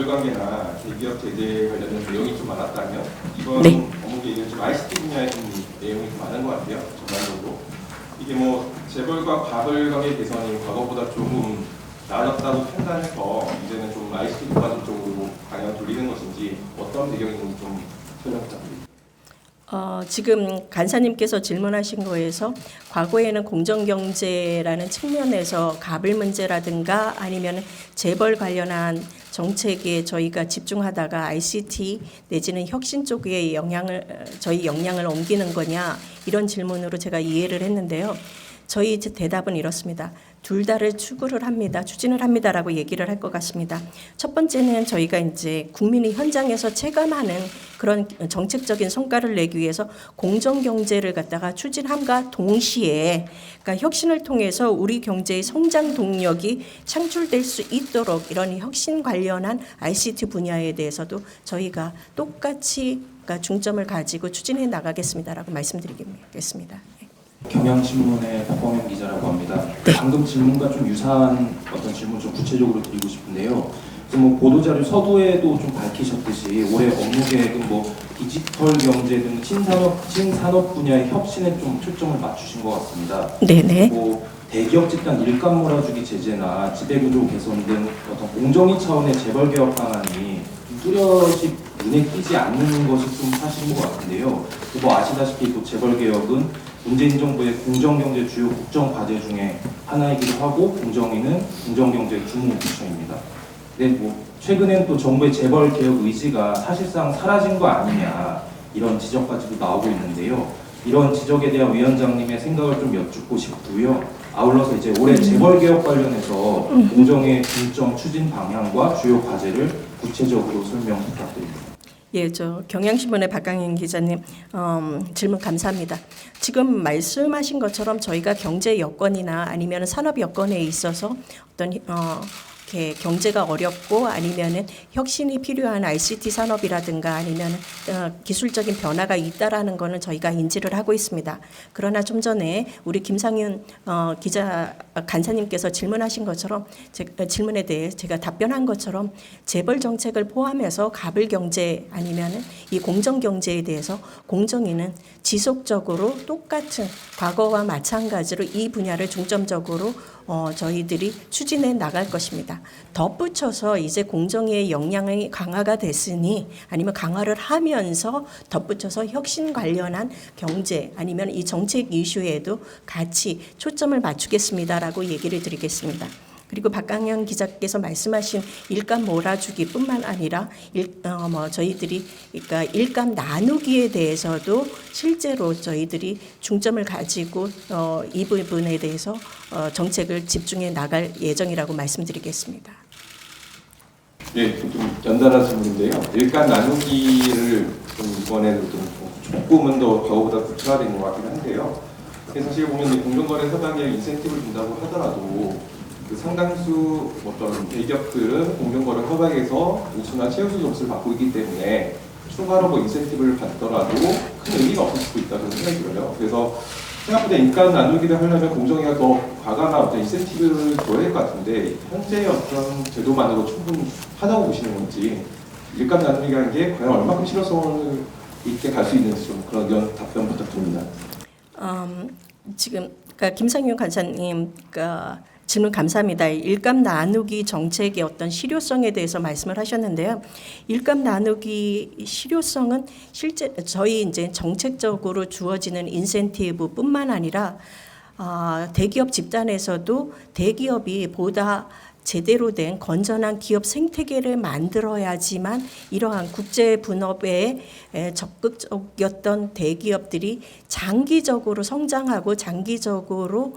재벌관계나 대기업 제재 관련된 내용이 좀 많았다면 이번 네. 업무계획은 좀 ICT 분야에 좀 내용이 좀 많은 것 같아요. 전반적으로 이게 뭐 재벌과 과벌관계 개선이 과거보다 조금 나아졌다고 판단해서 이제는 좀 ICT 도와준 쪽으로 방향을 돌리는 것인지 어떤 배경인지 좀 설명 부탁드립니다. 지금 간사님께서 질문하신 거에서 과거에는 공정경제라는 측면에서 가불 문제라든가 아니면 재벌 관련한 정책에 저희가 집중하다가 ICT 내지는 혁신 쪽에 저희 역량을 옮기는 거냐 이런 질문으로 제가 이해를 했는데요. 저희 대답은 이렇습니다. 둘 다를 추진을 합니다라고 얘기를 할 것 같습니다. 첫 번째는 저희가 이제 국민이 현장에서 체감하는 그런 정책적인 성과를 내기 위해서 공정경제를 갖다가 추진함과 동시에 그러니까 혁신을 통해서 우리 경제의 성장 동력이 창출될 수 있도록 이런 혁신 관련한 ICT 분야에 대해서도 저희가 똑같이 그러니까 중점을 가지고 추진해 나가겠습니다라고 말씀드리겠습니다. 경향신문의 박광현 기자라고 합니다. 방금 질문과 좀 유사한 어떤 질문 좀 구체적으로 드리고 싶은데요. 그래서 뭐 보도자료 서두에도 좀 밝히셨듯이 올해 업무계획은 뭐 디지털 경제 등 신산업 분야의 혁신에 좀 초점을 맞추신 것 같습니다. 네네. 뭐 대기업 집단 일감 몰아주기 제재나 지배구조 개선 등 어떤 공정위 차원의 재벌 개혁 방안이 뚜렷이 눈에 띄지 않는 것이 좀 사실인 것 같은데요. 뭐 아시다시피 또 재벌 개혁은 문재인 정부의 공정경제 주요 국정 과제 중에 하나이기도 하고 공정위는 공정경제 주무부처입니다. 근데 뭐 최근엔 또 정부의 재벌 개혁 의지가 사실상 사라진 거 아니냐 이런 지적까지도 나오고 있는데요. 이런 지적에 대한 위원장님의 생각을 좀 여쭙고 싶고요. 아울러서 이제 올해 재벌 개혁 관련해서 공정의 중점 추진 방향과 주요 과제를 구체적으로 설명 부탁드립니다. 예, 저 경향신문의 박강현 기자님 질문 감사합니다. 지금 말씀하신 것처럼 저희가 경제 여건이나 아니면 산업 여건에 있어서 어떤 이렇게 경제가 어렵고 아니면은 혁신이 필요한 ICT 산업이라든가 아니면 기술적인 변화가 있다라는 거는 저희가 인지를 하고 있습니다. 그러나 좀 전에 우리 김상윤 간사님께서 질문하신 것처럼 질문에 대해 제가 답변한 것처럼 재벌 정책을 포함해서 가불 경제 아니면은 이 공정 경제에 대해서 공정위는 지속적으로 똑같은 과거와 마찬가지로 이 분야를 중점적으로 저희들이 추진해 나갈 것입니다. 덧붙여서 이제 공정위의 역량이 강화가 됐으니 아니면 강화를 하면서 덧붙여서 혁신 관련한 경제 아니면 이 정책 이슈에도 같이 초점을 맞추겠습니다라고 얘기를 드리겠습니다. 그리고 박강현 기자께서 말씀하신 일감 몰아주기뿐만 아니라 저희들이 그러니까 일감 나누기에 대해서도 실제로 저희들이 중점을 가지고 이 부분에 대해서 정책을 집중해 나갈 예정이라고 말씀드리겠습니다. 네, 좀 연달아 질문인데요. 일감 나누기를 좀 이번에도 좀 조금은 더 겨우보다 구체화된 것 같긴 한데요. 사실 보면 공정거래 협약에 인센티브를 준다고 하더라도 그 상당수 어떤 대기업들은 공정거래 협약에서 우수나 최우수 점수를 받고 있기 때문에 추가로 뭐 인센티브를 받더라도 큰 의미가 없을 수도 있다는 생각이 들어요. 그래서 생각보다 인간 나누기를 하려면 공정위가 더 과감한 어떤 인센티브를 줘야 될 것 같은데 현재 어떤 제도만으로 충분히 하다고 보시는 건지 일감 나누기라는 게 과연 얼마큼 실효성을 있게 갈 수 있는지 좀 그런 의견 답변 부탁드립니다. 지금 그러니까 김상윤 간사님 질문 감사합니다. 일감 나누기 정책의 어떤 실효성에 대해서 말씀을 하셨는데요. 일감 나누기 실효성은 실제 저희 이제 정책적으로 주어지는 인센티브뿐만 아니라 대기업 집단에서도 대기업이 보다 제대로 된 건전한 기업 생태계를 만들어야지만 이러한 국제 분업에 적극적이었던 대기업들이 장기적으로 성장하고 장기적으로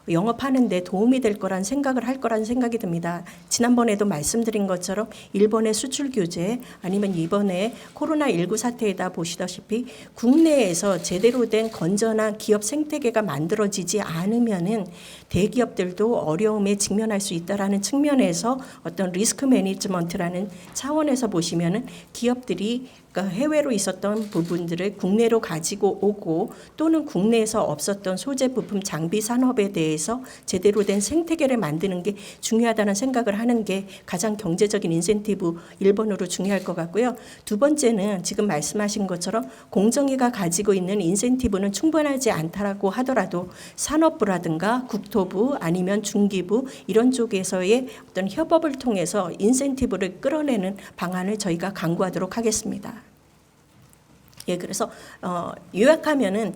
영업하는 데 도움이 될 거란 생각을 할 거란 생각이 듭니다. 지난번에도 말씀드린 것처럼 일본의 수출 규제 아니면 이번에 코로나19 사태에다 보시다시피 국내에서 제대로 된 건전한 기업 생태계가 만들어지지 않으면은 대기업들도 어려움에 직면할 수 있다라는 측면에서 어떤 리스크 매니지먼트라는 차원에서 보시면은 기업들이 그러니까 해외로 있었던 부분들을 국내로 가지고 오고 또는 국내에서 없었던 소재 부품 장비 산업에 대해서 제대로 된 생태계를 만드는 게 중요하다는 생각을 하는 게 가장 경제적인 인센티브 1번으로 중요할 것 같고요. 두 번째는 지금 말씀하신 것처럼 공정위가 가지고 있는 인센티브는 충분하지 않다라고 하더라도 산업부라든가 국토부 아니면 중기부 이런 쪽에서의 어떤 협업을 통해서 인센티브를 끌어내는 방안을 저희가 강구하도록 하겠습니다. 예, 그래서 요약하면은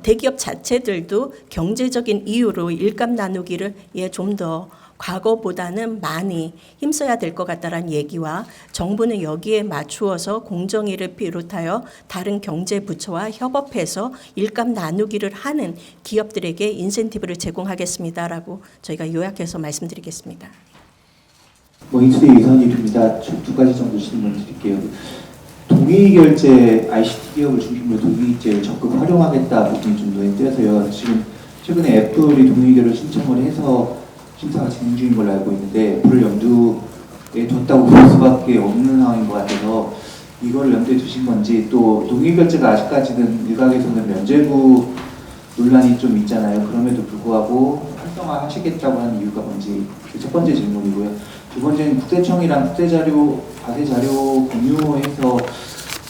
대기업 자체들도 경제적인 이유로 일감 나누기를 좀 더 과거보다는 많이 힘써야 될 것 같다라는 얘기와 정부는 여기에 맞추어서 공정위를 비롯하여 다른 경제부처와 협업해서 일감 나누기를 하는 기업들에게 인센티브를 제공하겠습니다라고 저희가 요약해서 말씀드리겠습니다. 모닝투데이 유선일입니다. 두 가지 정도 질문 드릴게요. 동의결제 ICT 기업을 중심으로 동의결제를 적극 활용하겠다 부분이 좀 눈에 띄어서요. 지금 최근에 애플이 동의결을 신청을 해서 심사가 진행 중인 걸로 알고 있는데 애플을 염두에 뒀다고 볼 수밖에 없는 상황인 것 같아서 이걸 염두에 두신 건지, 또 동의결제가 아직까지는 일각에서는 면죄부 논란이 좀 있잖아요. 그럼에도 불구하고 활성화하시겠다고 하는 이유가 뭔지 첫 번째 질문이고요. 두 번째는 국세청이랑 국세자료, 과세자료 공유해서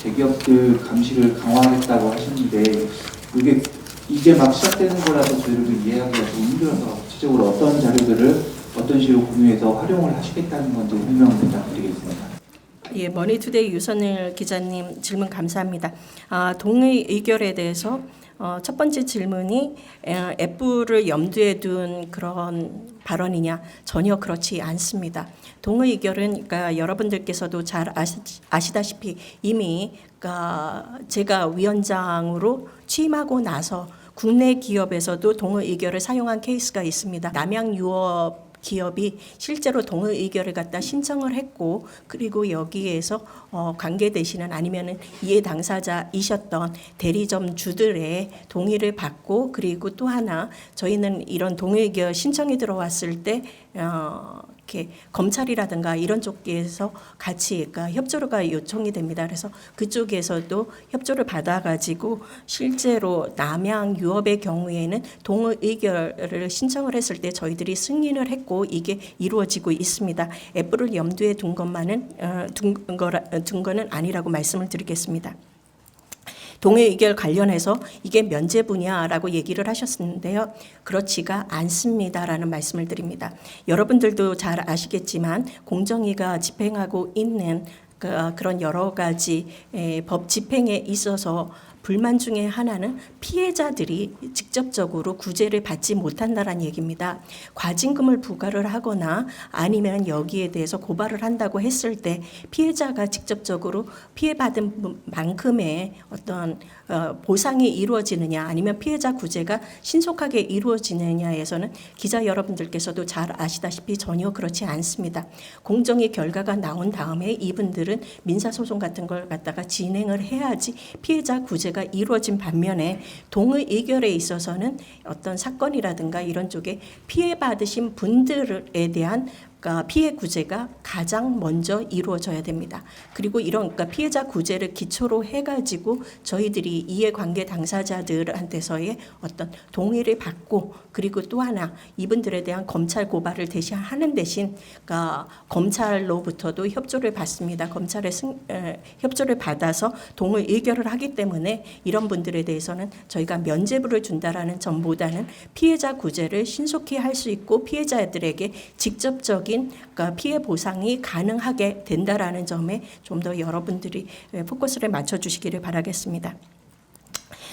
대기업들 감시를 강화하겠다고 하시는데 이게 이제 막 시작되는 거라서 저희들도 이해하기가 좀 힘들어서 구체적으로 어떤 자료들을 어떤 식으로 공유해서 활용을 하시겠다는 건지 설명을 부탁드리겠습니다. 예, 머니투데이 유선일 기자님 질문 감사합니다. 동의 의결에 대해서 첫 번째 질문이 애플을 염두에 둔 그런 발언이냐? 전혀 그렇지 않습니다. 동의 의결은 그러니까 여러분들께서도 잘 아시다시피 이미 그러니까 제가 위원장으로 취임하고 나서 국내 기업에서도 동의 의결을 사용한 케이스가 있습니다. 남양유업 기업이 실제로 동의 의결을 갖다 신청을 했고, 그리고 여기에서 관계되시는 아니면은 이해 당사자이셨던 대리점 주들의 동의를 받고, 그리고 또 하나 저희는 이런 동의 의결 신청이 들어왔을 때 이렇게 검찰이라든가 이런 쪽에서 같이 그러니까 협조가 요청이 됩니다. 그래서 그쪽에서도 협조를 받아가지고 실제로 남양유업의 경우에는 동의 의결을 신청을 했을 때 저희들이 승인을 했고 이게 이루어지고 있습니다. 애플을 염두에 둔 거는 아니라고 말씀을 드리겠습니다. 동의 의결 관련해서 이게 면죄부냐라고 얘기를 하셨는데요. 그렇지가 않습니다라는 말씀을 드립니다. 여러분들도 잘 아시겠지만 공정위가 집행하고 있는 그런 여러 가지 법 집행에 있어서 불만 중에 하나는 피해자들이 직접적으로 구제를 받지 못한다는 얘기입니다. 과징금을 부과를 하거나 아니면 여기에 대해서 고발을 한다고 했을 때 피해자가 직접적으로 피해받은 만큼의 어떤 보상이 이루어지느냐 아니면 피해자 구제가 신속하게 이루어지느냐에서는 기자 여러분들께서도 잘 아시다시피 전혀 그렇지 않습니다. 공정위 결과가 나온 다음에 이분들은 민사소송 같은 걸 갖다가 진행을 해야지 피해자 구제가 이루어진 반면에 동의 의결에 있어서는 어떤 사건이라든가 이런 쪽에 피해받으신 분들에 대한 피해 구제가 가장 먼저 이루어져야 됩니다. 그리고 이런 그러니까 피해자 구제를 기초로 해가지고 저희들이 이해관계 당사자들한테서의 어떤 동의를 받고 그리고 또 하나 이분들에 대한 검찰 고발을 하는 대신 그러니까 검찰로부터도 협조를 받습니다. 검찰의 협조를 받아서 동의 의결을 하기 때문에 이런 분들에 대해서는 저희가 면죄부를 준다라는 점보다는 피해자 구제를 신속히 할 수 있고 피해자들에게 직접적인 그러니까 피해 보상이 가능하게 된다라는 점에 좀 더 여러분들이 포커스를 맞춰주시기를 바라겠습니다.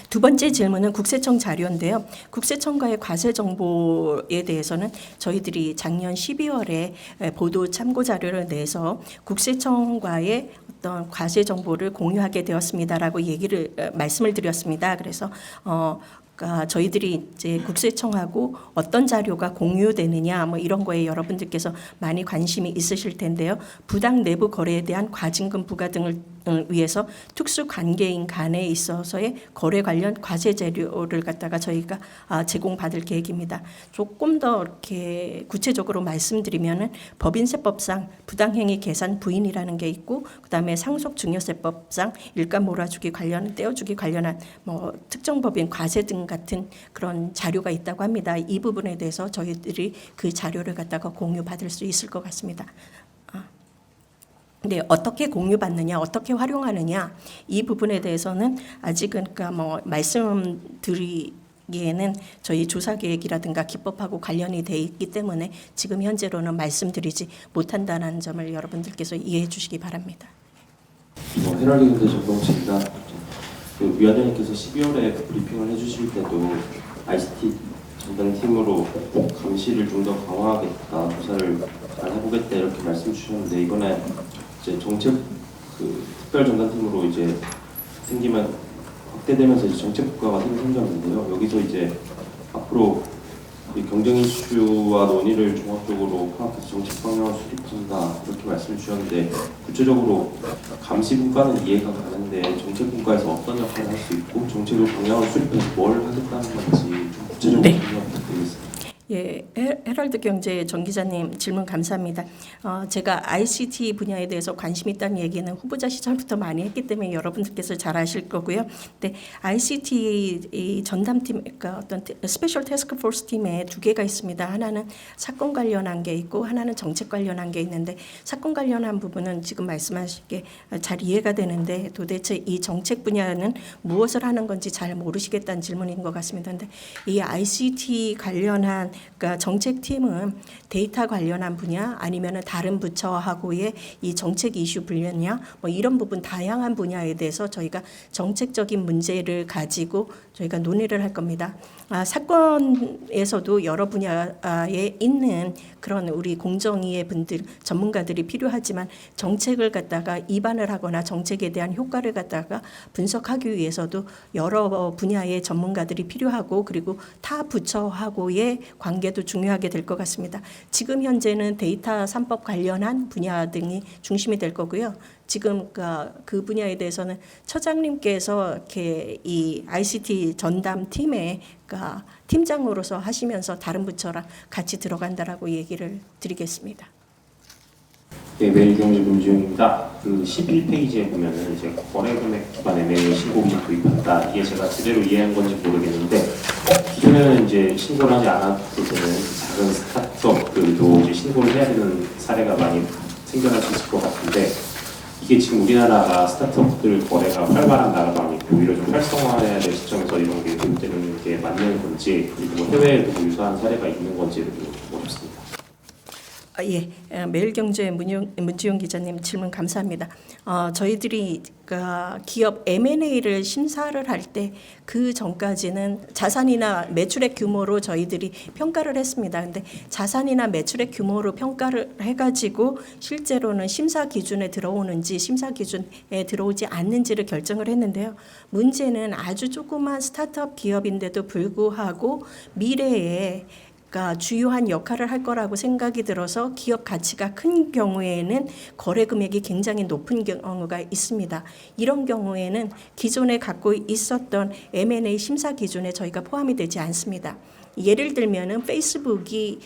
두 번째 질문은 국세청 자료인데요. 국세청과의 과세 정보에 대해서는 저희들이 작년 12월에 보도 참고 자료를 내서 국세청과의 어떤 과세 정보를 공유하게 되었습니다라고 말씀을 드렸습니다. 그래서 그러니까 저희들이 이제 국세청하고 어떤 자료가 공유되느냐 뭐 이런 거에 여러분들께서 많이 관심이 있으실 텐데요. 부당 내부 거래에 대한 과징금 부과 등을 위해서 특수 관계인 간에 있어서의 거래 관련 과세 자료를 갖다가 저희가 제공받을 계획입니다. 조금 더 이렇게 구체적으로 말씀드리면은 법인세법상 부당행위 계산 부인이라는 게 있고, 그다음에 상속증여세법상 일감 몰아주기 관련 떼어주기 관련한 뭐 특정 법인 과세 등 같은 그런 자료가 있다고 합니다. 이 부분에 대해서 저희들이 그 자료를 갖다가 공유받을 수 있을 것 같습니다. 네, 어떻게 공유받느냐, 어떻게 활용하느냐 이 부분에 대해서는 아직은 그러니까 뭐 말씀드리기에는 저희 조사 계획이라든가 기법하고 관련이 돼 있기 때문에 지금 현재로는 말씀드리지 못한다는 점을 여러분들께서 이해해 주시기 바랍니다. 헤럴리그대 전동치입니다. 그 위원장님께서 12월에 브리핑을 해주실 때도 ICT 전담팀으로 감시를 좀 더 강화하겠다, 조사를 잘 해보겠다 이렇게 말씀 주셨는데 이번에 이제 정책 그 특별 전담팀으로 이제 생기면 확대되면서 이제 정책 국가가 생겼는데요. 여기서 이제 앞으로 이 경쟁 이슈와 논의를 종합적으로 파악해서 정책 방향을 수립한다 이렇게 말씀 주셨는데 구체적으로 감시 분과는 이해가 가는데 정책 분과에서 어떤 역할을 할 수 있고 정책의 방향을 수립해서 뭘 하겠다는 건지 좀 구체적으로 설명 부탁드리겠습니다. 예, 헤럴드 경제 정 기자님 질문 감사합니다. 제가 ICT 분야에 대해서 관심 있다는 얘기는 후보자 시절부터 많이 했기 때문에 여러분들께서 잘 아실 거고요. 근데 ICT 이 전담팀, 그러니까 어떤 스페셜 태스크 포스 팀에 두 개가 있습니다. 하나는 사건 관련한 게 있고 하나는 정책 관련한 게 있는데, 사건 관련한 부분은 지금 말씀하신 게 잘 이해가 되는데 도대체 이 정책 분야는 무엇을 하는 건지 잘 모르시겠다는 질문인 것 같습니다. 근데 이 ICT 관련한 그러니까 정책팀은 데이터 관련한 분야 아니면은 다른 부처하고의 이 정책 이슈 분야 뭐 이런 부분 다양한 분야에 대해서 저희가 정책적인 문제를 가지고 저희가 논의를 할 겁니다. 사건에서도 여러 분야에 있는 그런 우리 공정위의 분들 전문가들이 필요하지만 정책을 갖다가 입안을 하거나 정책에 대한 효과를 갖다가 분석하기 위해서도 여러 분야의 전문가들이 필요하고 그리고 타 부처하고의 관계도 중요하게 될 것 같습니다. 지금 현재는 데이터 3법 관련한 분야 등이 중심이 될 거고요. 지금 그 분야에 대해서는 처장님께서 이렇게 이 ICT 전담 팀의 팀장으로서 하시면서 다른 부처랑 같이 들어간다라고 얘기를 드리겠습니다. 네, 매일경제 문지용입니다. 그 11페이지에 보면은 이제 거래금액 기반 M&A 신고비 도입한다. 이게 제가 제대로 이해한 건지 모르겠는데 기존에는 이제 신고를 하지 않았을 때는 작은 스타트업들도 이제 신고를 해야 되는 사례가 많이 생겨날 수 있을 것 같은데 이게 지금 우리나라가 스타트업들 거래가 활발한 나라가 아니고 오히려 좀 활성화해야 될 시점에서 이런 게 도입되는 게 맞는 건지 그리고 뭐 해외에도 유사한 사례가 있는 건지를 묻고 싶습니다. 예, 매일경제 문지용 기자님 질문 감사합니다. 저희들이 기업 M&A를 심사를 할 때 그 전까지는 자산이나 매출액 규모로 저희들이 평가를 했습니다. 근데 자산이나 매출액 규모로 평가를 해가지고 실제로는 심사 기준에 들어오는지 심사 기준에 들어오지 않는지를 결정을 했는데요. 문제는 아주 조그만 스타트업 기업인데도 불구하고 미래에 주요한 역할을 할 거라고 생각이 들어서 기업 가치가 큰 경우에는 거래 금액이 굉장히 높은 경우가 있습니다. 이런 경우에는 기존에 갖고 있었던 M&A 심사 기준에 저희가 포함이 되지 않습니다. 예를 들면은 페이스북이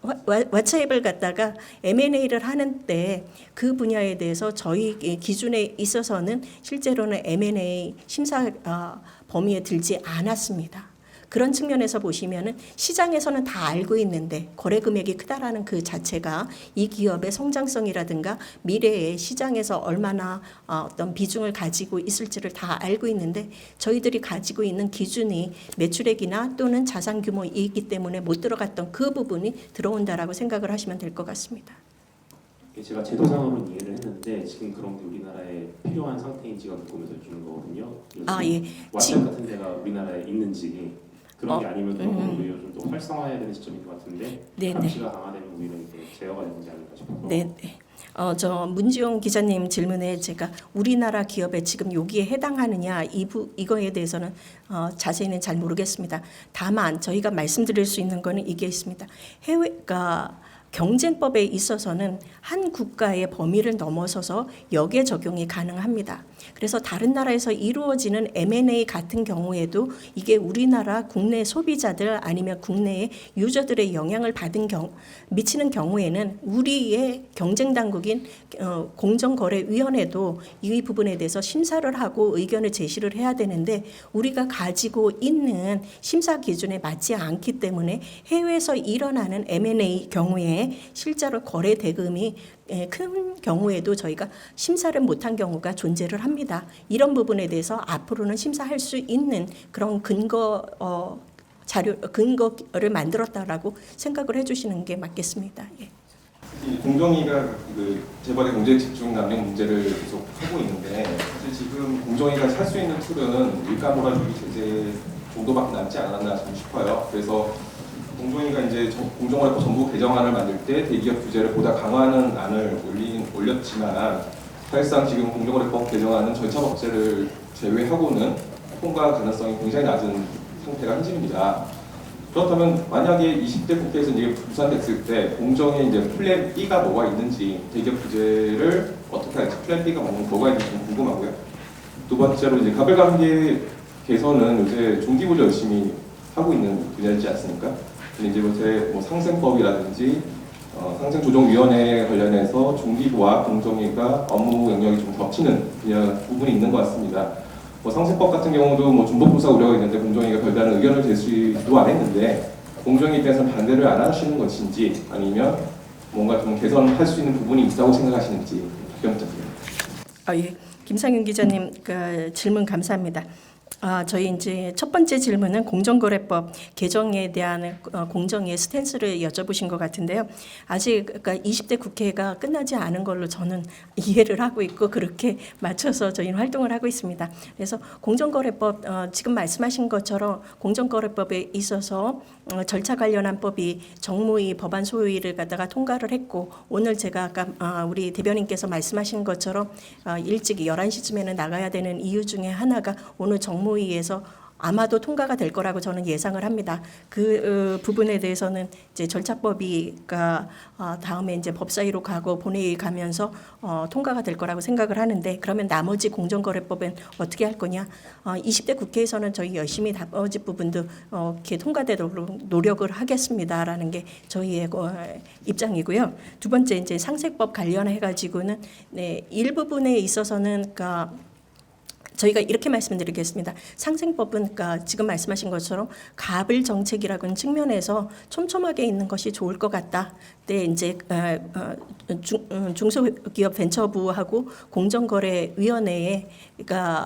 왓츠앱을 갖다가 M&A를 하는 때 그 분야에 대해서 저희 기준에 있어서는 실제로는 M&A 심사 범위에 들지 않았습니다. 그런 측면에서 보시면은 시장에서는 다 알고 있는데 거래 금액이 크다라는 그 자체가 이 기업의 성장성이라든가 미래에 시장에서 얼마나 어떤 비중을 가지고 있을지를 다 알고 있는데 저희들이 가지고 있는 기준이 매출액이나 또는 자산 규모이기 때문에 못 들어갔던 그 부분이 들어온다라고 생각을 하시면 될 것 같습니다. 제가 제도상으로는 이해를 했는데 지금 그런 게 우리나라에 필요한 상태인지가 궁금해서 주는 거거든요. 예. 왓츠앱 같은 데가 우리나라에 있는지 그런 게 아니면 그런 건 오히려 좀 더 활성화해야 되는 시점인 것 같은데 감시가 강화되면 오히려 이게 제어가 되는지 아닐까 싶어서 저 문지용 기자님 질문에 제가 우리나라 기업에 지금 여기에 해당하느냐 이거에 대해서는 자세히는 잘 모르겠습니다. 다만 저희가 말씀드릴 수 있는 거는 이게 있습니다. 해외가 경쟁법에 있어서는 한 국가의 범위를 넘어서서 역의 적용이 가능합니다. 그래서 다른 나라에서 이루어지는 M&A 같은 경우에도 이게 우리나라 국내 소비자들 아니면 국내의 유저들의 영향을 미치는 경우에는 우리의 경쟁 당국인 공정거래위원회도 이 부분에 대해서 심사를 하고 의견을 제시를 해야 되는데 우리가 가지고 있는 심사 기준에 맞지 않기 때문에 해외에서 일어나는 M&A 경우에 실제로 거래 대금이 큰 경우에도 저희가 심사를 못한 경우가 존재를 합니다. 이런 부분에 대해서 앞으로는 심사할 수 있는 그런 근거를 만들었다라고 생각을 해주시는 게 맞겠습니다. 예. 이 공정위가 그 재벌의 공제 집중 남용 문제를 계속 하고 있는데 사실 지금 공정위가 할 수 있는 툴은 일감 몰아주기 제재 정도밖에 남지 않았나 싶어요. 그래서 공정위가 이제 공정거래법 전부 개정안을 만들 때 대기업 규제를 보다 강화하는 안을 올렸지만 사실상 지금 공정거래법 개정안은 절차 법제를 제외하고는 통과 가능성이 굉장히 낮은 상태가 현실입니다. 그렇다면 만약에 20대 국회에서 이게 부산됐을 때 공정에 이제 플랜 B가 뭐가 있는지 대기업 규제를 어떻게 할지 플랜 B가 뭐가 있는지 좀 궁금하고요. 두 번째로 이제 가불관계 개선은 요새 중기부도 열심히 하고 있는 분야이지 않습니까? 이제 요새 뭐 상생법이라든지 상생조정위원회 관련해서 중기부와 공정위가 업무 영역이 좀 겹치는 부분이 있는 것 같습니다. 뭐 상생법 같은 경우도 뭐 준법조사 우려가 있는데 공정위가 별다른 의견을 제시도 안 했는데 공정위에 대해서는 반대를 안 하시는 것인지 아니면 뭔가 좀 개선할 수 있는 부분이 있다고 생각하시는지 답변 부탁드립니다. 예. 김상윤 기자님 그 질문 감사합니다. 저희 이제 첫 번째 질문은 공정거래법 개정에 대한 공정위의 스탠스를 여쭤보신 것 같은데요. 아직 그러니까 20대 국회가 끝나지 않은 걸로 저는 이해를 하고 있고 그렇게 맞춰서 저희는 활동을 하고 있습니다. 그래서 공정거래법 지금 말씀하신 것처럼 공정거래법에 있어서 절차 관련한 법이 정무위 법안 소위를 갖다가 통과를 했고 오늘 제가 아까 우리 대변인께서 말씀하신 것처럼 일찍 11시쯤에는 나가야 되는 이유 중에 하나가 오늘 정무위에서 아마도 통과가 될 거라고 저는 예상을 합니다. 그 부분에 대해서는 이제 절차법이가 다음에 이제 법사위로 가고 본회의 가면서 통과가 될 거라고 생각을 하는데 그러면 나머지 공정거래법은 어떻게 할 거냐? 20대 국회에서는 저희 열심히 나머지 부분도 이렇게 통과되도록 노력을 하겠습니다라는 게 저희의 입장이고요. 두 번째 이제 상생법 관련해 가지고는 네, 일부분에 있어서는 그러니까 저희가 이렇게 말씀드리겠습니다. 상생법은 그러니까 지금 말씀하신 것처럼 가불 정책이라는 측면에서 촘촘하게 있는 것이 좋을 것 같다. 네, 이제 중소기업 벤처부하고 공정거래위원회가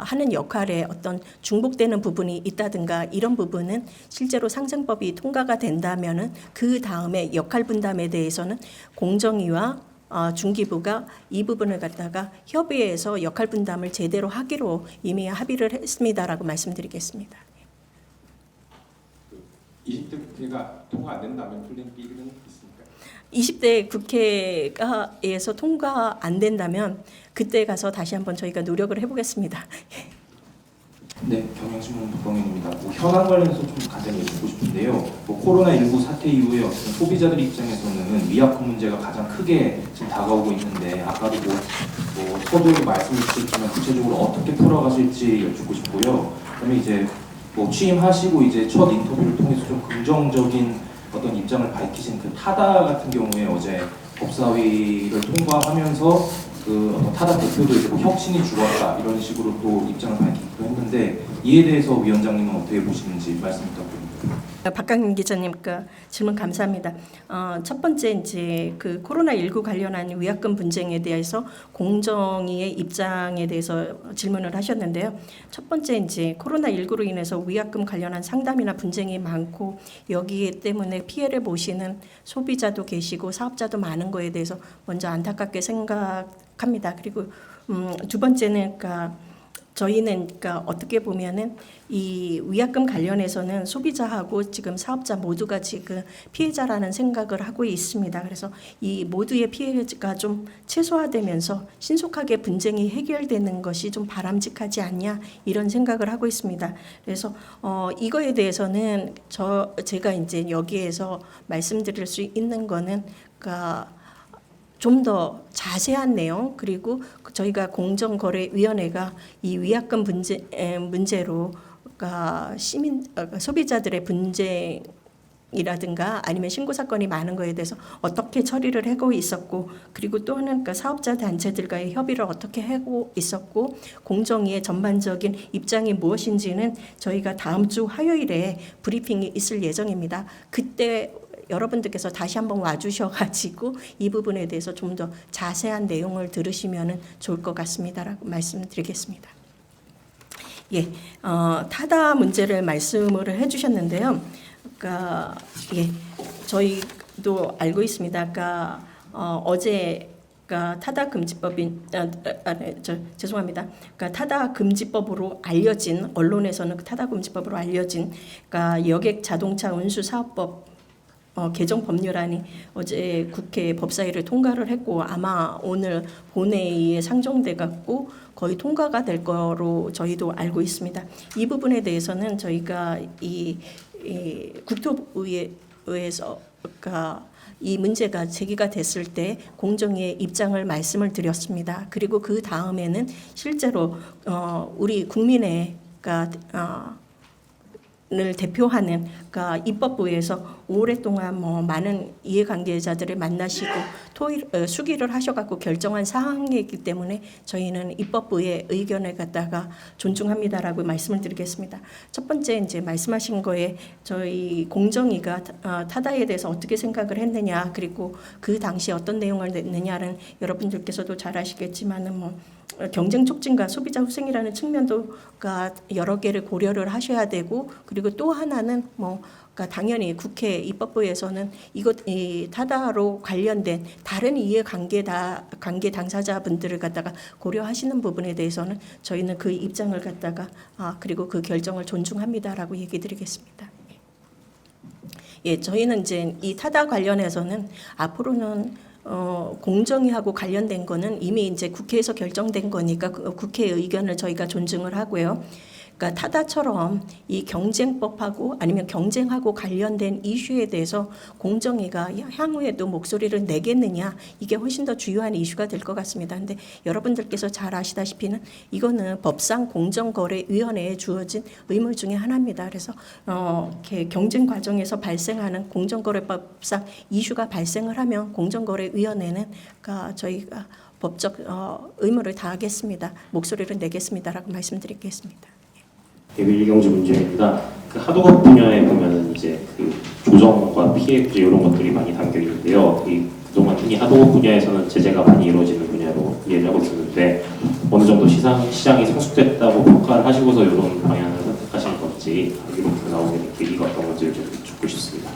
하는 역할에 어떤 중복되는 부분이 있다든가 이런 부분은 실제로 상생법이 통과가 된다면은 그 다음에 역할 분담에 대해서는 공정위와 중기부가 이 부분을 갖다가 협의해서 역할 분담을 제대로 하기로 이미 합의를 했습니다라고 말씀드리겠습니다. 20대 국회가 통과 안 된다면 플랜 B는 있습니까? 20대 국회에서 통과 안 된다면 그때 가서 다시 한번 저희가 노력을 해보겠습니다. 네, 경향신문 박광현입니다. 현안 관련해서 좀 간단히 여쭙고 싶은데요. 코로나19 사태 이후에 어떤 소비자들 입장에서는 위약금 문제가 가장 크게 지금 다가오고 있는데 아까도 서두에 말씀해 주셨지만 구체적으로 어떻게 풀어가실지 여쭙고 싶고요. 그다음에 이제 취임하시고 이제 첫 인터뷰를 통해서 좀 긍정적인 어떤 입장을 밝히신 그 타다 같은 경우에 어제 법사위를 통과하면서 그 어떤 타다 대표도 이제 혁신이 죽었다 이런 식으로 또 입장을 밝히기도 했는데 이에 대해서 위원장님은 어떻게 보시는지 말씀 부탁드립니다. 박강민 기자님 질문 감사합니다. 첫 번째 이제 그 코로나19 관련한 위약금 분쟁에 대해서 공정위의 입장에 대해서 질문을 하셨는데요. 첫 번째 이제 코로나19로 인해서 위약금 관련한 상담이나 분쟁이 많고 여기 때문에 피해를 보시는 소비자도 계시고 사업자도 많은 거에 대해서 먼저 안타깝게 생각합니다. 그리고 두 번째는 저희는 그러니까 어떻게 보면은 이 위약금 관련해서는 소비자하고 지금 사업자 모두가 지금 피해자라는 생각을 하고 있습니다. 그래서 이 모두의 피해가 좀 최소화되면서 신속하게 분쟁이 해결되는 것이 좀 바람직하지 않냐 이런 생각을 하고 있습니다. 그래서 이거에 대해서는 제가 이제 여기에서 말씀드릴 수 있는 거는 그러니까 좀 더 자세한 내용 그리고 저희가 공정거래위원회가 이 위약금 문제로 그러니까 소비자들의 분쟁이라든가 아니면 신고 사건이 많은 거에 대해서 어떻게 처리를 하고 있었고 그리고 또 하나는 그러니까 사업자 단체들과의 협의를 어떻게 하고 있었고 공정위의 전반적인 입장이 무엇인지는 저희가 다음 주 화요일에 브리핑이 있을 예정입니다. 그때 여러분들께서 다시 한번 와주셔가지고 이 부분에 대해서 좀 더 자세한 내용을 들으시면 좋을 것 같습니다라고 말씀드리겠습니다. 예, 타다 문제를 말씀을 해주셨는데요. 그러니까 예, 저희도 알고 있습니다. 그러니까 어제 그러니까 타다 금지법이 죄송합니다. 그러니까 타다 금지법으로 알려진 언론에서는 타다 금지법으로 알려진 그러니까 여객 자동차 운수 사업법 개정 법률안이 어제 국회 법사위를 통과를 했고 아마 오늘 본회의에 상정돼 갖고 거의 통과가 될 거로 저희도 알고 있습니다. 이 부분에 대해서는 저희가 이 국토부에서 그러니까 이 문제가 제기가 됐을 때 공정위의 입장을 말씀을 드렸습니다. 그리고 그 다음에는 실제로 우리 국민의 를 대표하는 그러니까 입법부에서 오랫동안 많은 이해관계자들을 만나시고 수기를 하셔갖고 결정한 사항이기 때문에 저희는 입법부의 의견을 갖다가 존중합니다라고 말씀을 드리겠습니다. 첫 번째 이제 말씀하신 거에 저희 공정위가 타다에 대해서 어떻게 생각을 했느냐 그리고 그 당시 어떤 내용을 냈느냐는 여러분들께서도 잘 아시겠지만은 경쟁 촉진과 소비자 후생이라는 측면도가 여러 개를 고려를 하셔야 되고 그리고 또 하나는 그러니까 당연히 국회 입법부에서는 이 타다로 관련된 다른 관계 당사자분들을 갖다가 고려하시는 부분에 대해서는 저희는 그 입장을 갖다가 그리고 그 결정을 존중합니다라고 얘기드리겠습니다. 예, 저희는 이제 이 타다 관련해서는 앞으로는 공정위하고 관련된 거는 이미 이제 국회에서 결정된 거니까 국회의 의견을 저희가 존중을 하고요. 그러니까 타다처럼 이 경쟁법하고 아니면 경쟁하고 관련된 이슈에 대해서 공정위가 향후에도 목소리를 내겠느냐 이게 훨씬 더 주요한 이슈가 될 것 같습니다. 근데 여러분들께서 잘 아시다시피는 이거는 법상 공정거래위원회에 주어진 의무 중에 하나입니다. 그래서 이렇게 경쟁 과정에서 발생하는 공정거래법상 이슈가 발생을 하면 공정거래위원회는 그러니까 저희가 법적 의무를 다하겠습니다. 목소리를 내겠습니다라고 말씀드리겠습니다. 밀경주 문제입니다. 그 하도급 분야에 보면은 이제 그 조정과 피해 구제 이런 것들이 많이 담겨 있는데요. 그동안 흔히 하도급 분야에서는 제재가 많이 이루어지는 분야로 이해를 하고 있었는데 어느 정도 시장이 성숙됐다고 평가를 하시고서 이런 방향을 선택하신 건지 이렇게 나오게 계기가 어떤 건지 좀 듣고 싶습니다.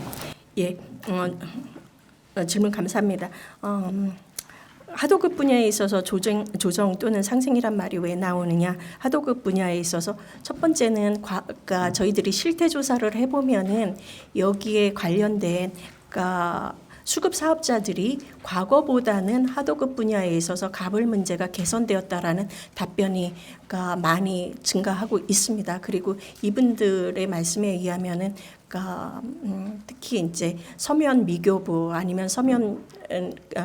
예, 질문 감사합니다. 하도급 분야에 있어서 조정 또는 상생이란 말이 왜 나오느냐? 하도급 분야에 있어서 첫 번째는 그러니까 저희들이 실태 조사를 해보면은 여기에 관련된 그러니까 수급 사업자들이 과거보다는 하도급 분야에 있어서 가불 문제가 개선되었다라는 답변이 그러니까 많이 증가하고 있습니다. 그리고 이분들의 말씀에 의하면은 그러니까 특히 이제 서면 미교부 아니면 서면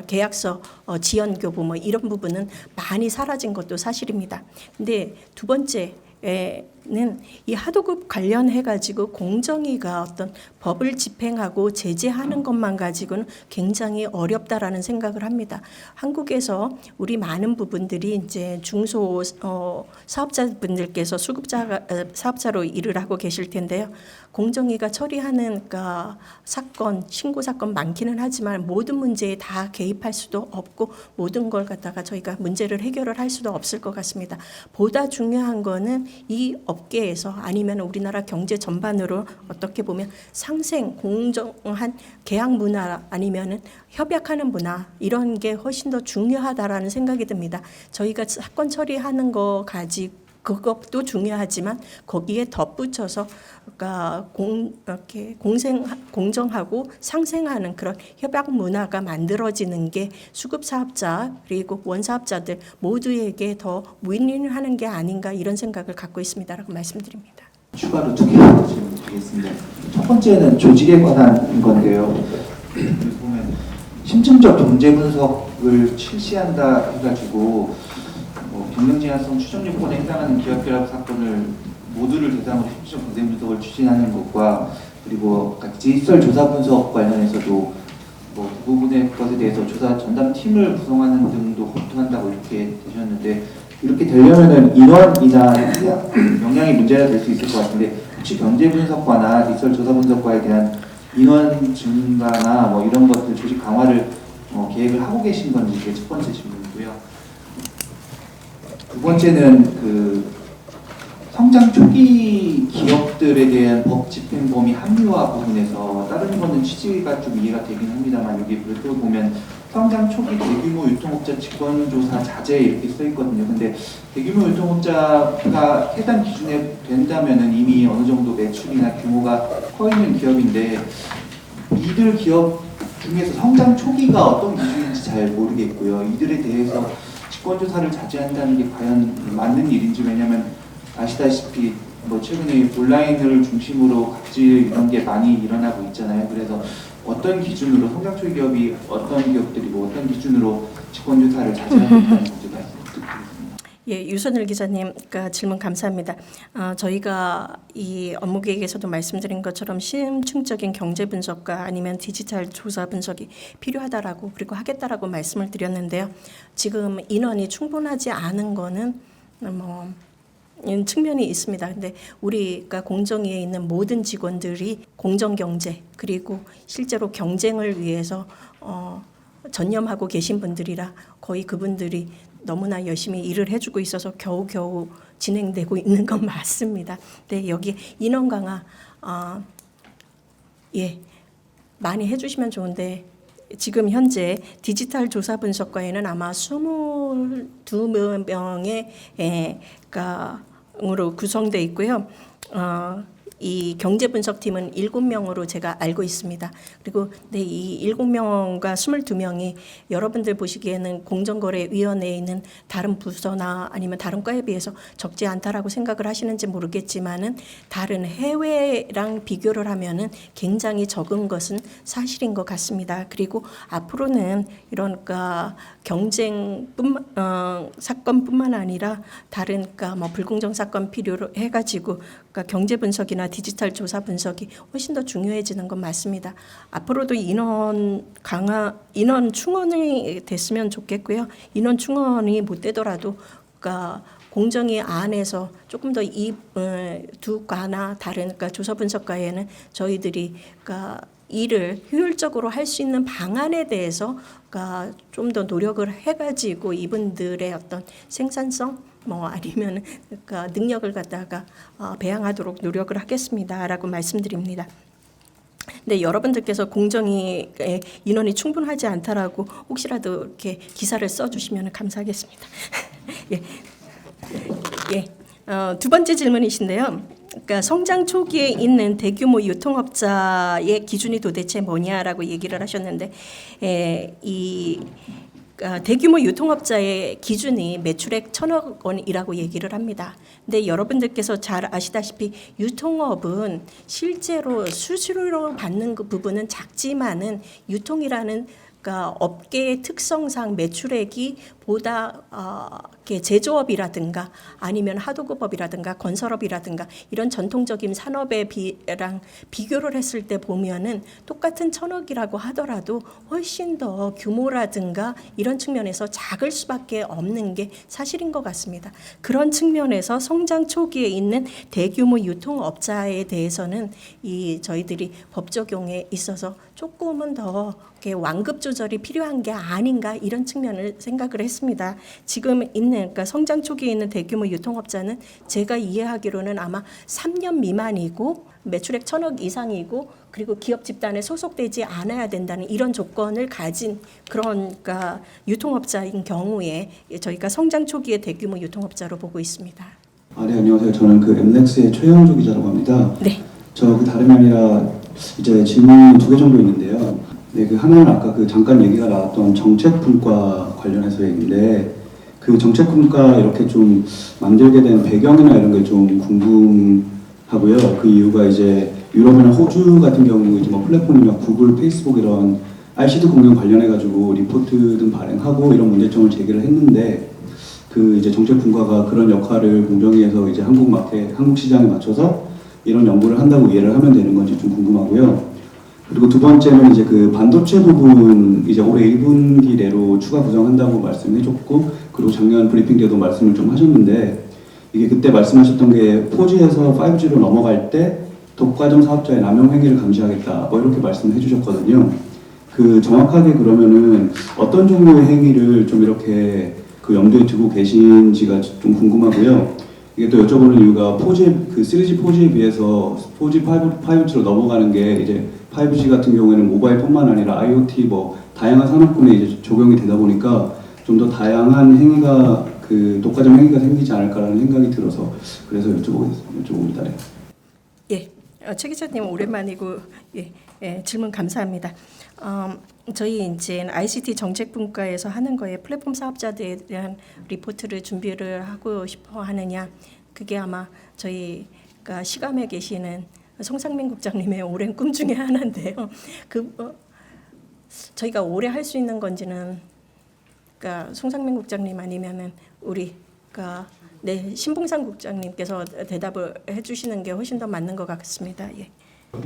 계약서 지연 교부 뭐 이런 부분은 많이 사라진 것도 사실입니다. 근데 두 번째는 이 하도급 관련해 가지고 공정위가 어떤 법을 집행하고 제재하는 것만 가지고는 굉장히 어렵다라는 생각을 합니다. 한국에서 우리 많은 부분들이 이제 중소 사업자분들께서 사업자로 일을 하고 계실 텐데요. 공정위가 처리하는 그러니까 신고 사건 많기는 하지만 모든 문제에 다 개입할 수도 없고 모든 걸 갖다가 저희가 문제를 해결을 할 수도 없을 것 같습니다. 보다 중요한 거는 이 업계에서 아니면 우리나라 경제 전반으로 어떻게 보면 상생, 공정한 계약 문화 아니면은 협약하는 문화 이런 게 훨씬 더 중요하다라는 생각이 듭니다. 저희가 사건 처리하는 거 가지고 그것도 중요하지만 거기에 덧붙여서 그러니까 이렇게 공정하고 상생하는 그런 협약 문화가 만들어지는 게 수급 사업자 그리고 원사업자들 모두에게 더 윈윈하는 게 아닌가 이런 생각을 갖고 있습니다라고 말씀드립니다. 추가로 2개 질문드리겠습니다. 첫 번째는 조직에 관한 건데요. 여기 보면 심층적 경제 분석을 실시한다 해가지고 경영 제한성 추정 요건에 해당하는 기업 결합 사건을 모두를 대상으로 심층적 경제 분석을 추진하는 것과 그리고 디지털 조사 분석 관련해서도 그 부분의 것에 대해서 조사 전담팀을 구성하는 등도 검토한다고 이렇게 되셨는데 이렇게 되려면은 인원이나 역량이 문제가 될 수 있을 것 같은데 혹시 경제 분석과나 디지털 조사 분석과에 대한 인원 증가나 뭐 이런 것들 조직 강화를 계획을 하고 계신 건지 이게 첫 번째 질문이고요. 두 번째는 그 성장 초기 기업들에 대한 법 집행 범위 합리화 부분에서 다른 거는 취지가 좀 이해가 되긴 합니다만 여기 별도 보면 성장 초기 대규모 유통업자 직권조사 자제 이렇게 써 있거든요. 근데 대규모 유통업자가 해당 기준에 된다면은 이미 어느 정도 매출이나 규모가 커 있는 기업인데 이들 기업 중에서 성장 초기가 어떤 기준인지 잘 모르겠고요. 이들에 대해서 직권조사를 자제한다는 게 과연 맞는 일인지 왜냐하면 아시다시피 뭐 최근에 온라인을 중심으로 갑질 이런 게 많이 일어나고 있잖아요. 그래서 어떤 기준으로 성장 초기 기업이 어떤 기업들이고 어떤 기준으로 직권조사를 자제하고 있다는 문제 말씀 부탁드리겠습니다. 예, 유선일 기자님, 질문 감사합니다. 저희가 이 업무 계획에서도 말씀드린 것처럼 심층적인 경제 분석과 아니면 디지털 조사 분석이 필요하다라고 그리고 하겠다라고 말씀을 드렸는데요. 지금 인원이 충분하지 않은 거는 측면이 있습니다. 근데 우리가 공정위에 있는 모든 직원들이 공정 경제 그리고 실제로 경쟁을 위해서 전념하고 계신 분들이라 거의 그분들이 너무나 열심히 일을 해주고 있어서 겨우겨우 진행되고 있는 건 맞습니다. 근데 여기 인원 강화 많이 해주시면 좋은데 지금 현재 디지털 조사 분석과에는 아마 22명의 으로 구성되어 있고요. 이 경제 분석팀은 7명으로 제가 알고 있습니다. 그리고 이 7명과 22명이 여러분들 보시기에는 공정거래위원회에 있는 다른 부서나 아니면 다른 과에 비해서 적지 않다라고 생각을 하시는지 모르겠지만은 다른 해외랑 비교를 하면은 굉장히 적은 것은 사실인 것 같습니다. 그리고 앞으로는 이러니까 경쟁 사건뿐만 아니라 다른 뭐 불공정 사건 필요로 해가지고 경제 분석이나 디지털 조사 분석이 훨씬 더 중요해지는 건 맞습니다. 앞으로도 인원 충원이 됐으면 좋겠고요. 인원 충원이 못 되더라도 공정위 안에서 조금 더 이 두 과나 다른 조사 분석과에는 저희들이 일을 효율적으로 할 수 있는 방안에 대해서 좀 더 노력을 해가지고 이분들의 어떤 생산성 아니면 능력을 갖다가 배양하도록 노력을 하겠습니다라고 말씀드립니다. 근데 여러분들께서 공정위의 인원이 충분하지 않다라고 혹시라도 이렇게 기사를 써주시면 감사하겠습니다. 두 번째 질문이신데요. 성장 초기에 있는 대규모 유통업자의 기준이 도대체 뭐냐라고 얘기를 하셨는데 대규모 유통업자의 기준이 매출액 1,000억 원이라고 얘기를 합니다. 근데 여러분들께서 잘 아시다시피 유통업은 실제로 수수료로 받는 그 부분은 작지만은 유통이라는 업계의 특성상 매출액이 보다 제조업이라든가 아니면 하도급업이라든가 건설업이라든가 이런 전통적인 산업에 비교를 했을 때 보면은 똑같은 1,000억이라고 하더라도 훨씬 더 규모라든가 이런 측면에서 작을 수밖에 없는 게 사실인 것 같습니다. 그런 측면에서 성장 초기에 있는 대규모 유통업자에 대해서는 저희들이 법 적용에 있어서 조금은 더 완급 조절이 필요한 게 아닌가 이런 측면을 생각을 했습니다. 지금 있는 성장 초기에 있는 대규모 유통업자는 제가 이해하기로는 아마 3년 미만이고 매출액 1,000억 이상이고 그리고 기업 집단에 소속되지 않아야 된다는 이런 조건을 가진 그런 유통업자인 경우에 저희가 성장 초기의 대규모 유통업자로 보고 있습니다. 네, 안녕하세요. 저는 그 엠렉스의 최영조 기자라고 합니다. 네. 저 그 다름이 아니라 이제 질문이 2개 정도 있는데요. 네, 그 하나는 아까 그 잠깐 얘기가 나왔던 정책 분과 관련해서 얘기인데, 그 정책 분과 이렇게 좀 만들게 된 배경이나 이런 게 좀 궁금하고요. 그 이유가 이제 유럽이나 호주 같은 경우 이제 뭐 플랫폼이나 구글, 페이스북 이런 RCT 공연 관련해 가지고 리포트 등 발행하고 이런 문제점을 제기를 했는데, 그 이제 정책 분과가 그런 역할을 공정위에서 이제 한국 마켓, 한국 시장에 맞춰서 이런 연구를 한다고 이해를 하면 되는 건지 좀 궁금하고요. 그리고 두 번째는 이제 그 반도체 부분 이제 올해 1분기 내로 추가 구성한다고 말씀해줬고, 그리고 작년 브리핑 때도 말씀을 좀 하셨는데, 이게 그때 말씀하셨던 게 4G에서 5G로 넘어갈 때 독과점 사업자의 남용 행위를 감시하겠다, 뭐 이렇게 말씀을 해주셨거든요. 그 정확하게 그러면은 어떤 종류의 행위를 좀 이렇게 그 염두에 두고 계신지가 좀 궁금하고요. 이게 또 여쭤보는 이유가 4G, 그 3G, 4G에 비해서 4G, 5G로 넘어가는 게 이제 5G 같은 경우에는 모바일뿐만 아니라 IoT 뭐 다양한 산업군에 이제 적용이 되다 보니까 좀 더 다양한 행위가 그 독과점 행위가 생기지 않을까라는 생각이 들어서 그래서 여쭤봅니다. 네. 예, 최 기자님 오랜만이고 질문 감사합니다. 저희 이제 ICT 정책분과에서 하는 거에 플랫폼 사업자들에 대한 리포트를 준비를 하고 싶어 하느냐, 그게 아마 저희가 시감에 계시는 송상민 국장님의 오랜 꿈 중에 하나인데요. 저희가 오래 할 수 있는 건지는 그러니까 송상민 국장님 아니면은 우리가 신봉산 국장님께서 대답을 해주시는 게 훨씬 더 맞는 것 같습니다. 예.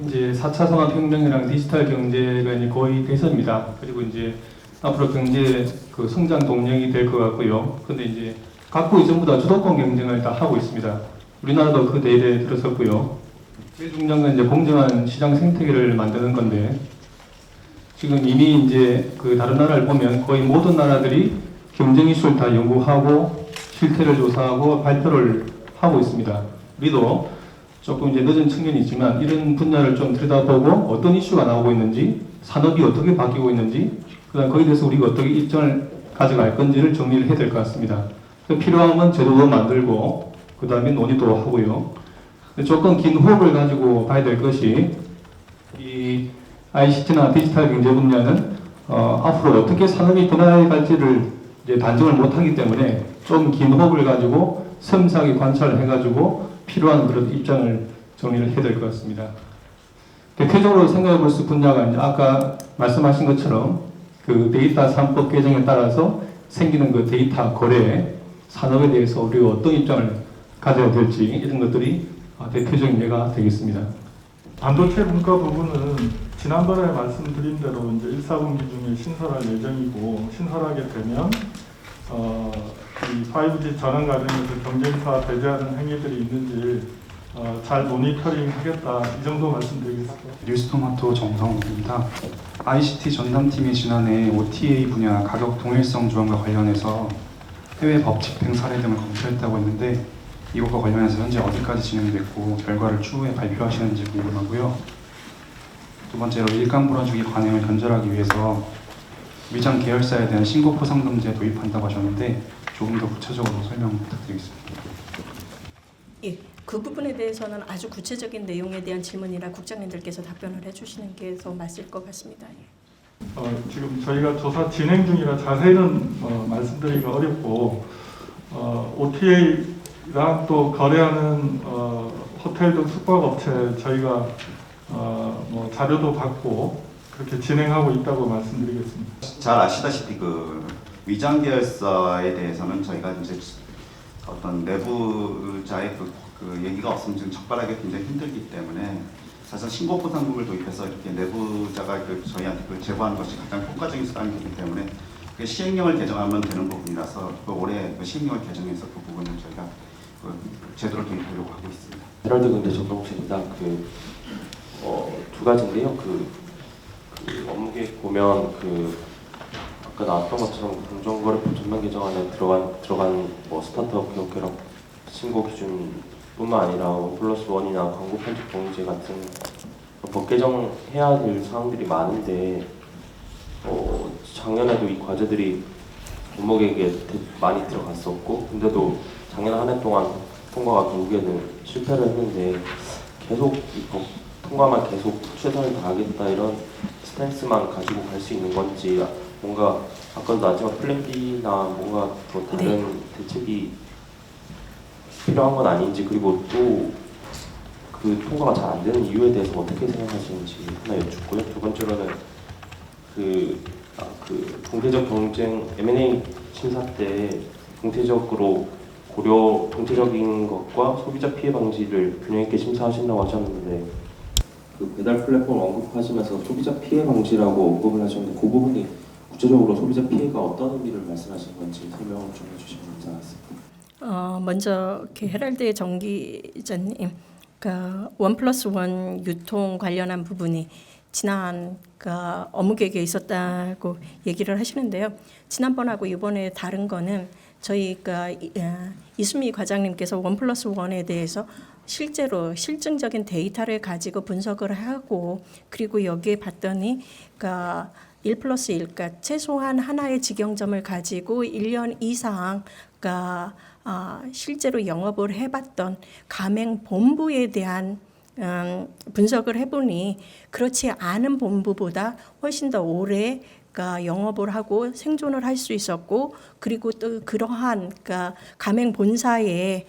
이제 4차 산업혁명이랑 디지털 경제가 이제 거의 대세입니다. 그리고 이제 앞으로 경제 그 성장 동력이 될 것 같고요. 근데 이제 각국이 전부 다 주도권 경쟁을 다 하고 있습니다. 우리나라도 그 대열에 들어섰고요. 제일 중요한 건 이제 공정한 시장 생태계를 만드는 건데, 지금 이미 이제 그 다른 나라를 보면 거의 모든 나라들이 경쟁 이슈를 다 연구하고 실태를 조사하고 발표를 하고 있습니다. 우리도 조금 이제 늦은 측면이 있지만 이런 분야를 좀 들여다보고 어떤 이슈가 나오고 있는지, 산업이 어떻게 바뀌고 있는지, 그다음 거기에 대해서 우리가 어떻게 입장을 가져갈 건지를 정리를 해야 될 것 같습니다. 필요하면 제도도 만들고 그다음에 논의도 하고요. 조금 긴 호흡을 가지고 봐야 될 것이, 이 ICT나 디지털 경제 분야는 앞으로 어떻게 산업이 변화해 갈지를 이제 단정을 못하기 때문에 좀 긴 호흡을 가지고 섬세하게 관찰을 해가지고 필요한 그런 입장을 정리를 해야 될 것 같습니다. 대표적으로 생각해 볼 수 분야가 이제 아까 말씀하신 것처럼 그 데이터 3법 개정에 따라서 생기는 그 데이터 거래 산업에 대해서 우리가 어떤 입장을 가져야 될지, 이런 것들이 대표적인 예가 되겠습니다. 반도체 분과 부분은 지난번에 말씀드린 대로 이제 1, 4분기 중에 신설할 예정이고, 신설하게 되면 이 5G 전환 과정에서 경쟁사 배제하는 행위들이 있는지 잘 모니터링 하겠다, 이 정도 말씀드리겠습니다. 뉴스토마토 정성욱입니다. ICT 전담팀이 지난해 OTA 분야 가격 동일성 조항과 관련해서 해외 법 집행 사례 등을 검토했다고 했는데, 이것과 관련해서 현재 어디까지 진행됐고 결과를 추후에 발표하시는지 궁금하고요. 두 번째로 일감 몰아주기 관행을 견절하기 위해서 위장 계열사에 대한 신고 포상금제 도입한다고 하셨는데 조금 더 구체적으로 설명 부탁드리겠습니다. 예, 그 부분에 대해서는 아주 구체적인 내용에 대한 질문이라 국장님들께서 답변을 해주시는 게 더 맞을 것 같습니다. 예. 지금 저희가 조사 진행 중이라 자세히는 말씀드리기가 어렵고, OTA랑 또 거래하는 호텔 등 숙박업체 저희가 뭐 자료도 받고 그렇게 진행하고 있다고 말씀드리겠습니다. 잘 아시다시피 그 위장 계열사에 대해서는 저희가 이제 어떤 내부자의 그 얘기가 없으면 지금 적발하기 굉장히 힘들기 때문에 사실 신고 보상금을 도입해서 이렇게 내부자가 저희한테 그걸 제보하는 것이 가장 효과적인 수단이기 때문에 그 시행령을 개정하면 되는 부분이라서 올해 그 시행령을 개정해서 그 부분을 저희가 그 제도를 도입하려고 하고 있습니다. 헤럴드 근대 전동식입니다. 두 가지인데요. 그 업무 계획 보면 아까 나왔던 것처럼 공정거래법 전면 개정안에 들어간 뭐 스타트업 기업 결합 신고 기준뿐만 아니라 1+1이나 광고 편집 동의제 같은 법 개정해야 될 사항들이 많은데 작년에도 이 과제들이 업무 계획에 많이 들어갔었고, 근데도 작년 한 해 동안 통과가 결국에는 실패를 했는데 계속 이 법 통과만 계속 최선을 다하겠다 이런 스탠스만 가지고 갈 수 있는 건지 뭔가 아까도 나지만 플랜 B나 뭔가 더 다른 대책이 필요한 건 아닌지 그리고 또 그 통과가 잘 안 되는 이유에 대해서 어떻게 생각하시는지 하나 여쭙고요. 두 번째로는 그 동태적 경쟁 M&A 심사 때 동태적인 것과 소비자 피해 방지를 균형 있게 심사하신다고 하셨는데 그 배달 플랫폼 언급하시면서 소비자 피해 방지라고 언급을 하셨는데 그 부분이 구체적으로 소비자 피해가 어떤 의미를 말씀하신 건지 설명을 좀 해주시면 감사하겠습니다. 먼저 헤럴드의 정 기자님, 원+원 유통 관련한 부분이 지난 업무 계획에 있었다고 얘기를 하시는데요. 지난번하고 이번에 다른 거는 저희 이수미 과장님께서 원+원에 대해서 실제로 실증적인 데이터를 가지고 분석을 하고 그리고 여기에 봤더니 1+1, 그러니까 최소한 하나의 직영점을 가지고 1년 이상 실제로 영업을 해봤던 가맹 본부에 대한 분석을 해보니 그렇지 않은 본부보다 훨씬 더 오래 영업을 하고 생존을 할 수 있었고 그리고 또 그러한 가맹 본사에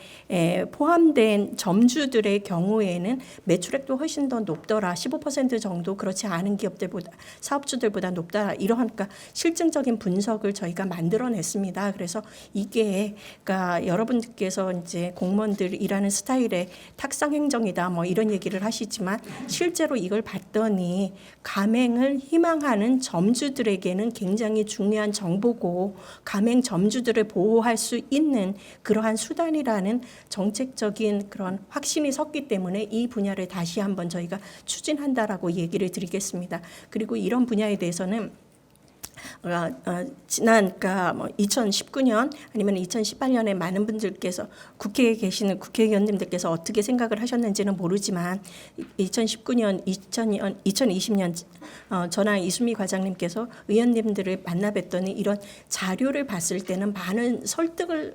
포함된 점주들의 경우에는 매출액도 훨씬 더 높더라. 15% 정도 그렇지 않은 기업들보다 사업주들보다 높다. 이러한 실증적인 분석을 저희가 만들어냈습니다. 그래서 이게 여러분들께서 이제 공무원들 일하는 스타일의 탁상 행정이다 뭐 이런 얘기를 하시지만 실제로 이걸 봤더니 가맹을 희망하는 점주들에게는 굉장히 중요한 정보고 가맹 점주들을 보호할 수 있는 그러한 수단이라는 정책적인 그런 확신이 섰기 때문에 이 분야를 다시 한번 저희가 추진한다라고 얘기를 드리겠습니다. 그리고 이런 분야에 대해서는 지난 2019년 아니면 2018년에 많은 분들께서 국회에 계시는 국회의원님들께서 어떻게 생각을 하셨는지는 모르지만 2019년, 2020년 저랑 이수미 과장님께서 의원님들을 만나 뵀더니 이런 자료를 봤을 때는 많은 설득을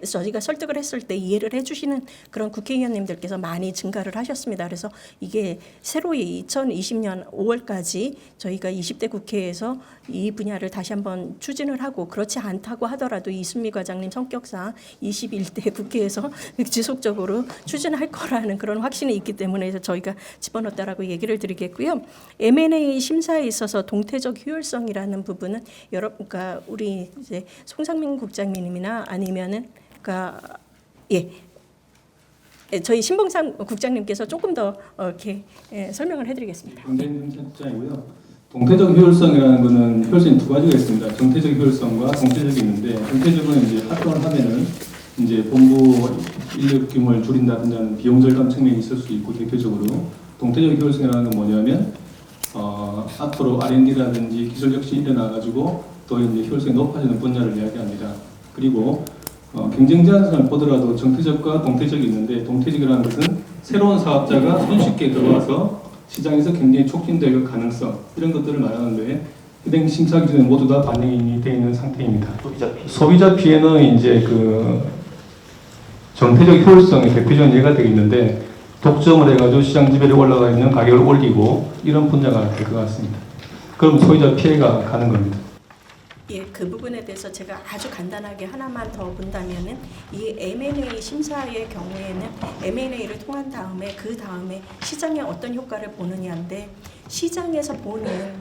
저희가 설득을 했을 때 이해를 해주시는 그런 국회의원님들께서 많이 증가를 하셨습니다. 그래서 이게 새로이 2020년 5월까지 저희가 20대 국회에서 이 분야를 다시 한번 추진을 하고 그렇지 않다고 하더라도 이순미 과장님 성격상 21대 국회에서 지속적으로 추진할 거라는 그런 확신이 있기 때문에 저희가 집어넣었다라고 얘기를 드리겠고요. M&A 심사에 있어서 동태적 효율성이라는 부분은 우리 이제 송상민 국장님이나 아니면은 저희 신봉상 국장님께서 조금 더 이렇게 설명을 해드리겠습니다. 경쟁팀장이고요. 동태적 효율성이라는 것은 효율성이 두 가지가 있습니다. 정태적 효율성과 동태적이 있는데 정태적은 이제 활동을 하면은 이제 본부 인력 규모를 줄인다든지 하는 비용 절감 측면이 있을 수 있고 대표적으로 동태적 효율성이라는 건 뭐냐면 앞으로 R&D라든지 기술 혁신이 일어나가지고 또 이제 효율성이 높아지는 분야를 이야기합니다. 그리고 경쟁 제한성을 보더라도 정태적과 동태적이 있는데 동태적이라는 것은 새로운 사업자가 손쉽게 들어와서 시장에서 굉장히 촉진될 가능성 이런 것들을 말하는데 해당 심사 기준에 모두 다 반영이 되어 있는 상태입니다. 소비자 피해는 이제 정태적 효율성의 대표적인 예가 되겠는데 독점을 해가지고 시장 지배력이 올라가 있는 가격을 올리고 이런 분야가 될 것 같습니다. 그럼 소비자 피해가 가는 겁니다. 그 부분에 대해서 제가 아주 간단하게 하나만 더 본다면은 이 M&A 심사의 경우에는 M&A를 통한 다음에 그 다음에 시장에 어떤 효과를 보느냐인데 시장에서 보는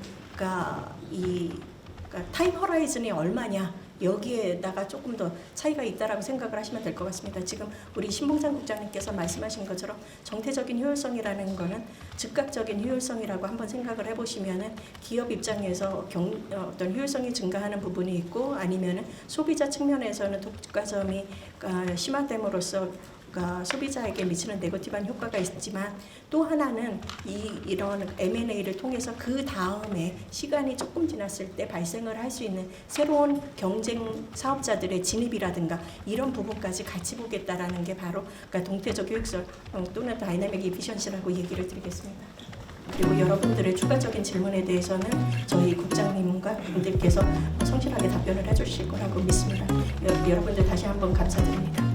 타임 허라이즌이 얼마냐 여기에다가 조금 더 차이가 있다라고 생각을 하시면 될 것 같습니다. 지금 우리 신봉상 국장님께서 말씀하신 것처럼 정태적인 효율성이라는 거는 즉각적인 효율성이라고 한번 생각을 해보시면은 기업 입장에서 어떤 효율성이 증가하는 부분이 있고 아니면은 소비자 측면에서는 독과점이 심화됨으로써 소비자에게 미치는 네거티브한 효과가 있지만 또 하나는 이런 M&A를 통해서 그 다음에 시간이 조금 지났을 때 발생을 할 수 있는 새로운 경쟁 사업자들의 진입이라든가 이런 부분까지 같이 보겠다라는 게 바로 동태적 효율성 또는 다이내믹 이피션시라고 얘기를 드리겠습니다. 그리고 여러분들의 추가적인 질문에 대해서는 저희 국장님과 분들께서 성실하게 답변을 해주실 거라고 믿습니다. 여러분들 다시 한번 감사드립니다.